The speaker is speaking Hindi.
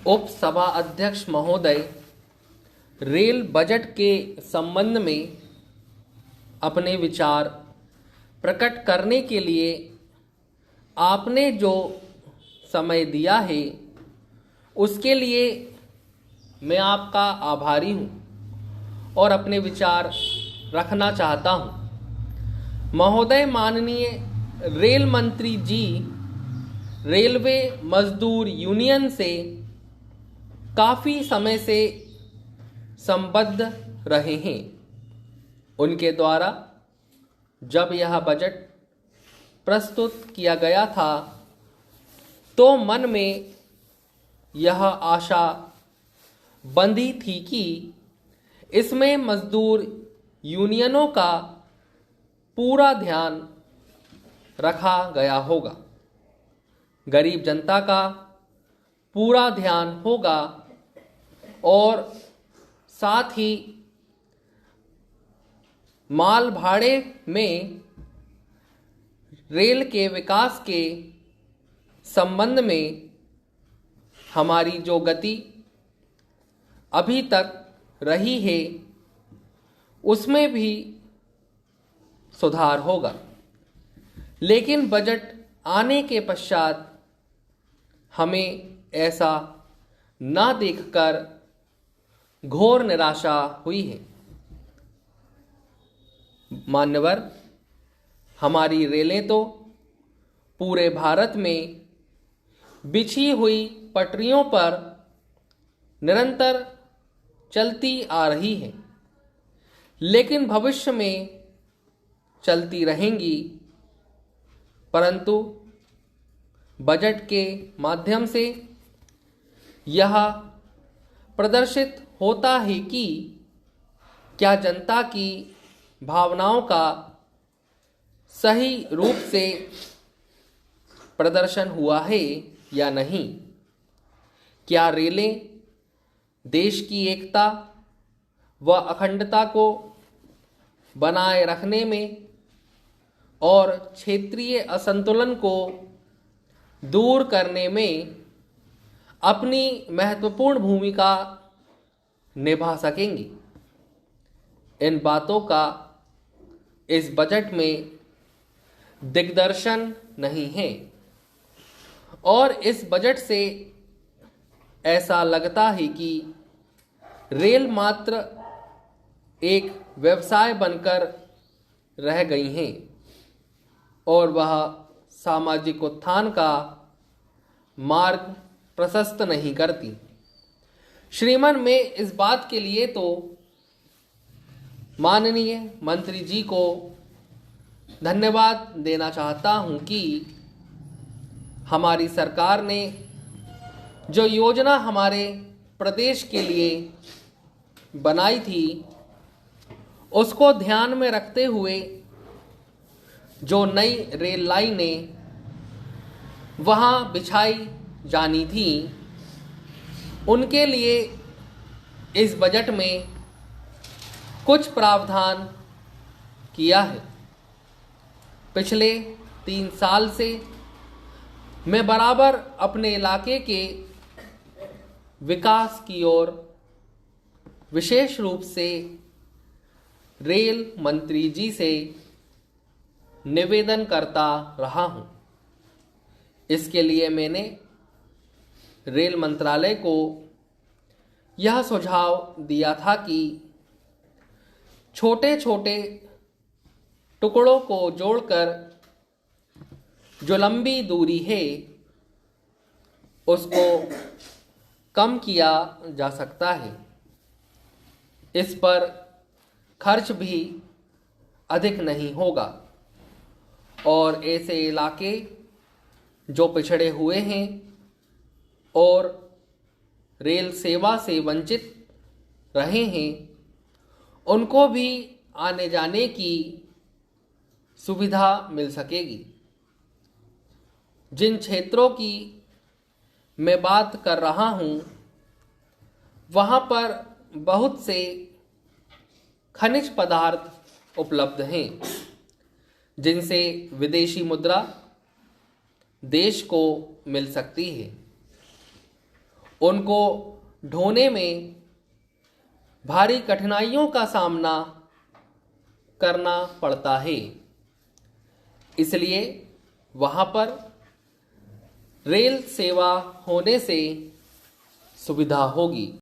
उपसभा अध्यक्ष महोदय, रेल बजट के संबंध में अपने विचार प्रकट करने के लिए आपने जो समय दिया है उसके लिए मैं आपका आभारी हूँ और अपने विचार रखना चाहता हूँ। महोदय, माननीय रेल मंत्री जी रेलवे मजदूर यूनियन से काफ़ी समय से संबद्ध रहे हैं। उनके द्वारा जब यह बजट प्रस्तुत किया गया था तो मन में यह आशा बंधी थी कि इसमें मजदूर यूनियनों का पूरा ध्यान रखा गया होगा, गरीब जनता का पूरा ध्यान होगा और साथ ही माल भाड़े में रेल के विकास के संबंध में हमारी जो गति अभी तक रही है उसमें भी सुधार होगा। लेकिन बजट आने के पश्चात हमें ऐसा ना देखकर घोर निराशा हुई है। मान्यवर, हमारी रेलें तो पूरे भारत में बिछी हुई पटरियों पर निरंतर चलती आ रही है, लेकिन भविष्य में चलती रहेंगी, परंतु बजट के माध्यम से यह प्रदर्शित होता है कि क्या जनता की भावनाओं का सही रूप से प्रदर्शन हुआ है या नहीं। क्या रेलें देश की एकता व अखंडता को बनाए रखने में और क्षेत्रीय असंतुलन को दूर करने में अपनी महत्वपूर्ण भूमिका निभा सकेंगी? इन बातों का इस बजट में दिग्दर्शन नहीं है और इस बजट से ऐसा लगता है कि रेल मात्र एक व्यवसाय बनकर रह गई हैं और वह सामाजिक उत्थान का मार्ग प्रशस्त नहीं करती। श्रीमान, मैं इस बात के लिए तो माननीय मंत्री जी को धन्यवाद देना चाहता हूं कि हमारी सरकार ने जो योजना हमारे प्रदेश के लिए बनाई थी उसको ध्यान में रखते हुए जो नई रेल लाइनें वहाँ बिछाई जानी थी उनके लिए इस बजट में कुछ प्रावधान किया है। पिछले 3 साल से मैं बराबर अपने इलाके के विकास की ओर विशेष रूप से रेल मंत्री जी से निवेदन करता रहा हूं। इसके लिए मैंने रेल मंत्रालय को यह सुझाव दिया था कि छोटे छोटे टुकड़ों को जोड़कर जो लंबी दूरी है उसको कम किया जा सकता है। इस पर खर्च भी अधिक नहीं होगा और ऐसे इलाके जो पिछड़े हुए हैं और रेल सेवा से वंचित रहे हैं उनको भी आने जाने की सुविधा मिल सकेगी। जिन क्षेत्रों की मैं बात कर रहा हूँ वहाँ पर बहुत से खनिज पदार्थ उपलब्ध हैं जिनसे विदेशी मुद्रा देश को मिल सकती है उनको ढोने में भारी कठिनाइयों का सामना करना पड़ता है। इसलिए वहाँ पर रेल सेवा होने से सुविधा होगी।